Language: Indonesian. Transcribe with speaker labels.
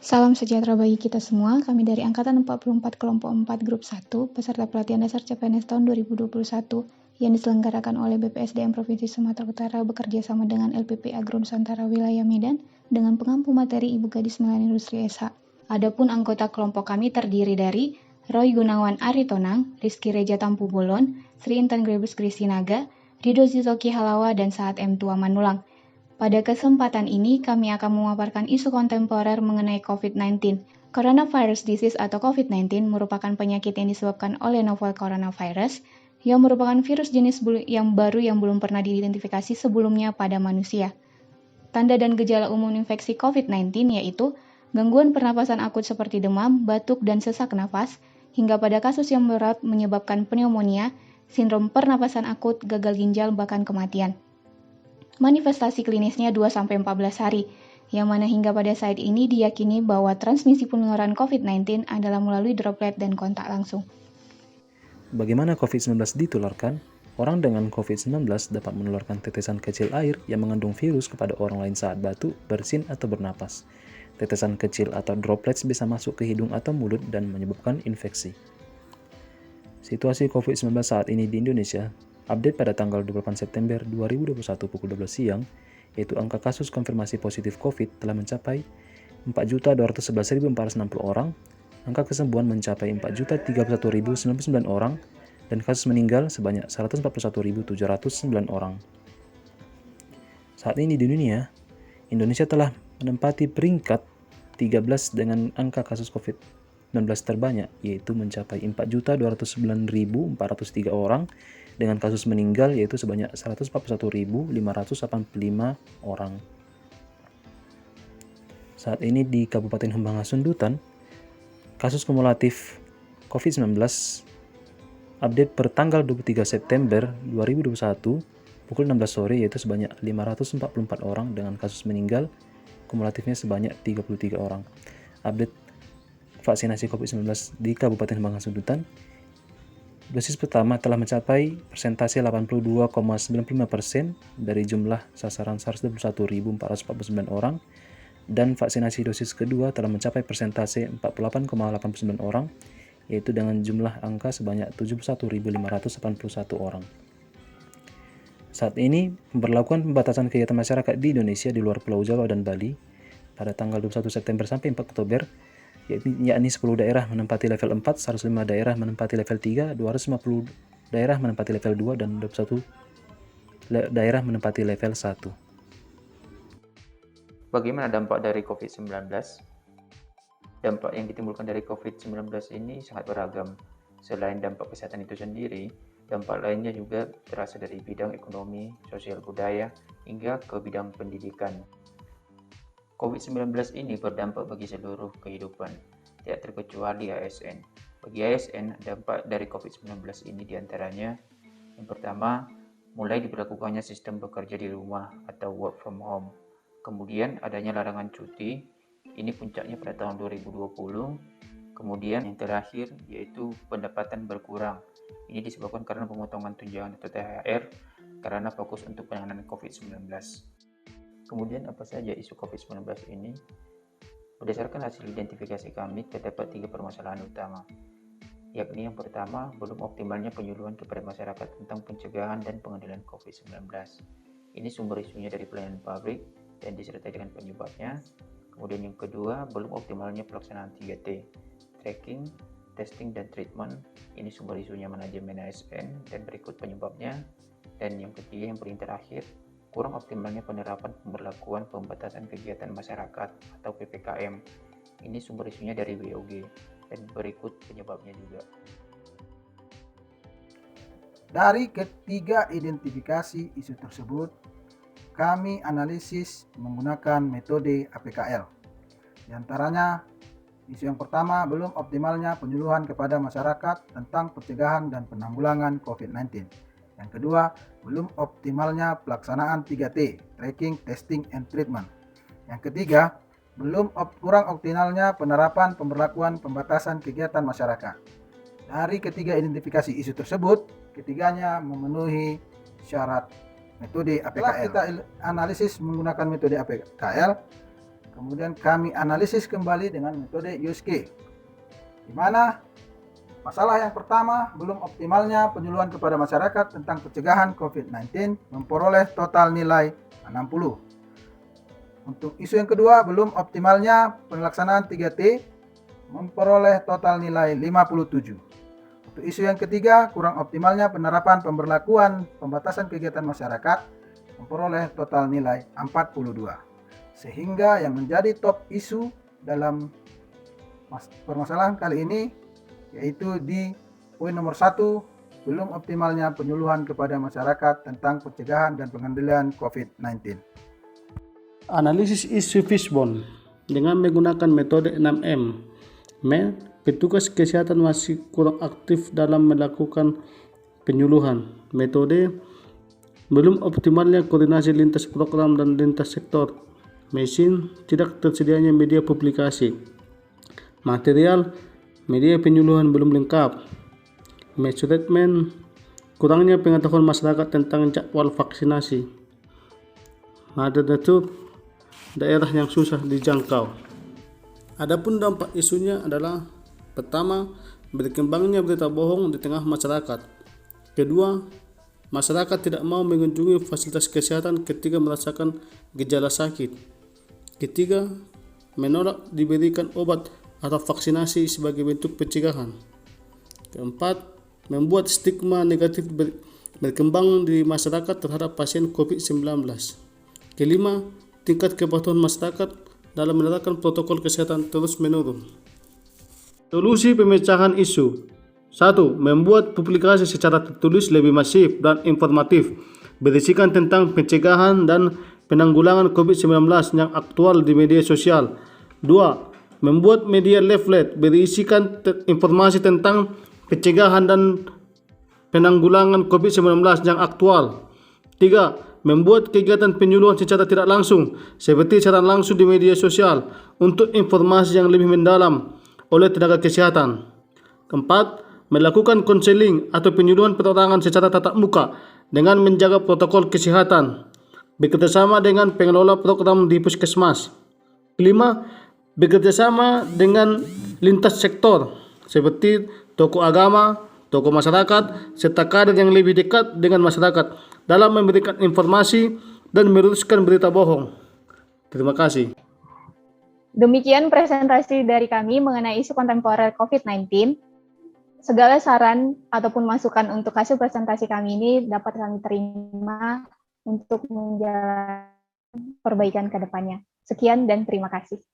Speaker 1: Salam sejahtera bagi kita semua. Kami dari Angkatan 44 Kelompok 4 Grup 1, peserta pelatihan dasar CPNS tahun 2021 yang diselenggarakan oleh BPSDM Provinsi Sumatera Utara bekerja sama dengan LPP Agro Nusantara Wilayah Medan dengan pengampu materi Ibu Gadis Melayani Industri SH. Adapun anggota kelompok kami terdiri dari Roy Gunawan Aritonang, Rizky Reja Tampu Bolon, Sri Intan Grebus Grisinaga, Rido Zizoki Halawa, dan Saat M. Tua Manulang. Pada kesempatan ini, kami akan memaparkan isu kontemporer mengenai COVID-19. Coronavirus disease atau COVID-19 merupakan penyakit yang disebabkan oleh novel coronavirus, yang merupakan virus jenis yang baru yang belum pernah diidentifikasi sebelumnya pada manusia. Tanda dan gejala umum infeksi COVID-19 yaitu gangguan pernapasan akut seperti demam, batuk, dan sesak nafas, hingga pada kasus yang berat menyebabkan pneumonia, sindrom pernapasan akut, gagal ginjal, bahkan kematian. Manifestasi klinisnya 2-14 hari, yang mana hingga pada saat ini diyakini bahwa transmisi penularan COVID-19 adalah melalui droplet dan kontak langsung.
Speaker 2: Bagaimana COVID-19 ditularkan? Orang dengan COVID-19 dapat menularkan tetesan kecil air yang mengandung virus kepada orang lain saat batuk, bersin, atau bernapas. Tetesan kecil atau droplets bisa masuk ke hidung atau mulut dan menyebabkan infeksi. Situasi COVID-19 saat ini di Indonesia, update pada tanggal 28 September 2021 pukul 12 siang, yaitu angka kasus konfirmasi positif COVID telah mencapai 4.211.460 orang, angka kesembuhan mencapai 4.031.099 orang, dan kasus meninggal sebanyak 141.709 orang. Saat ini di dunia, Indonesia telah menempati peringkat 13 dengan angka kasus COVID-19 terbanyak, yaitu mencapai 4.209.403 orang, dengan kasus meninggal yaitu sebanyak 141.585 orang. Saat ini di Kabupaten Hembanga Sundutan, kasus kumulatif COVID-19 update per tanggal 23 September 2021 pukul 16 sore yaitu sebanyak 544 orang dengan kasus meninggal kumulatifnya sebanyak 33 orang. Update vaksinasi COVID-19 di Kabupaten Hembanga Sundutan, dosis pertama telah mencapai persentase 82,95% dari jumlah sasaran 121.449 orang, dan vaksinasi dosis kedua telah mencapai persentase 48,89 orang, yaitu dengan jumlah angka sebanyak 71.581 orang. Saat ini, pemberlakuan pembatasan kegiatan masyarakat di Indonesia di luar Pulau Jawa dan Bali pada tanggal 21 September sampai 4 Oktober, yakni 10 daerah menempati level 4, 105 daerah menempati level 3, 250 daerah menempati level 2, dan 21 daerah menempati level 1.
Speaker 3: Bagaimana dampak dari COVID-19? Dampak yang ditimbulkan dari COVID-19 ini sangat beragam. Selain dampak kesehatan itu sendiri, dampak lainnya juga terasa dari bidang ekonomi, sosial budaya, hingga ke bidang pendidikan. COVID-19 ini berdampak bagi seluruh kehidupan, tidak terkecuali ASN. Bagi ASN, dampak dari COVID-19 ini diantaranya, yang pertama, mulai diberlakukannya sistem bekerja di rumah atau work from home. Kemudian adanya larangan cuti, ini puncaknya pada tahun 2020. Kemudian yang terakhir yaitu pendapatan berkurang. Ini disebabkan karena pemotongan tunjangan atau THR karena fokus untuk penanganan COVID-19. Kemudian apa saja isu COVID-19 ini? Berdasarkan hasil identifikasi kami, terdapat 3 permasalahan utama, yakni yang pertama, belum optimalnya penyuluhan kepada masyarakat tentang pencegahan dan pengendalian COVID-19. Ini sumber isunya dari pelayanan pabrik dan disertai dengan penyebabnya. Kemudian yang kedua, belum optimalnya pelaksanaan 3T, tracking, testing, dan treatment. Ini sumber isunya manajemen ASN dan berikut penyebabnya. Dan yang ketiga, yang paling terakhir, kurang optimalnya penerapan pemberlakuan pembatasan kegiatan masyarakat atau PPKM. Ini sumber isunya dari WOG dan berikut penyebabnya juga.
Speaker 4: Dari ketiga identifikasi isu tersebut, kami analisis menggunakan metode APKL. Di antaranya, isu yang pertama, belum optimalnya penyuluhan kepada masyarakat tentang pencegahan dan penanggulangan COVID-19. Yang kedua, belum optimalnya pelaksanaan 3T, tracking, testing, and treatment. Yang ketiga, kurang optimalnya penerapan pemberlakuan pembatasan kegiatan masyarakat. Dari ketiga identifikasi isu tersebut, ketiganya memenuhi syarat metode APKL. Setelah kita analisis menggunakan metode APKL, Kemudian kami analisis kembali dengan metode USG, di mana masalah yang pertama, belum optimalnya penyuluhan kepada masyarakat tentang pencegahan COVID-19 memperoleh total nilai 60. Untuk isu yang kedua, belum optimalnya pelaksanaan 3T memperoleh total nilai 57. Untuk isu yang ketiga, kurang optimalnya penerapan pemberlakuan pembatasan kegiatan masyarakat memperoleh total nilai 42. Sehingga yang menjadi top isu dalam permasalahan kali ini yaitu di poin nomor 1, belum optimalnya penyuluhan kepada masyarakat tentang pencegahan dan pengendalian COVID-19.
Speaker 5: Analisis isu fishbone dengan menggunakan metode 6M. Petugas kesehatan masih kurang aktif dalam melakukan penyuluhan. Metode belum optimalnya koordinasi lintas program dan lintas sektor. Mesin, tidak tersedianya media publikasi. Material, media penyuluhan belum lengkap. Statement, kurangnya pengetahuan masyarakat tentang jadwal vaksinasi. Moderator, daerah yang susah dijangkau. Adapun dampak isunya adalah: pertama, berkembangnya berita bohong di tengah masyarakat. Kedua, masyarakat tidak mau mengunjungi fasilitas kesehatan ketika merasakan gejala sakit. Ketiga, menolak diberikan obat atau vaksinasi sebagai bentuk pencegahan. Keempat, membuat stigma negatif berkembang di masyarakat terhadap pasien COVID-19. Kelima, tingkat kepatuhan masyarakat dalam menerapkan protokol kesehatan terus menurun. Solusi pemecahan isu: 1. Membuat publikasi secara tertulis lebih masif dan informatif, berisikan tentang pencegahan dan penanggulangan COVID-19 yang aktual di media sosial. 2. Membuat media leaflet berisikan informasi tentang pencegahan dan penanggulangan COVID-19 yang aktual. 3. Membuat kegiatan penyuluhan secara tidak langsung, seperti secara langsung di media sosial, untuk informasi yang lebih mendalam oleh tenaga kesehatan. 4. Melakukan konseling atau penyuluhan perorangan secara tatap muka dengan menjaga protokol kesehatan, bekerjasama dengan pengelola program di puskesmas. 5. Bekerjasama dengan lintas sektor seperti tokoh agama, tokoh masyarakat, serta kader yang lebih dekat dengan masyarakat dalam memberikan informasi dan meluruskan berita bohong. Terima kasih.
Speaker 1: Demikian presentasi dari kami mengenai isu kontemporer COVID-19. Segala saran ataupun masukan untuk hasil presentasi kami ini dapat kami terima untuk menjalankan perbaikan ke depannya. Sekian dan terima kasih.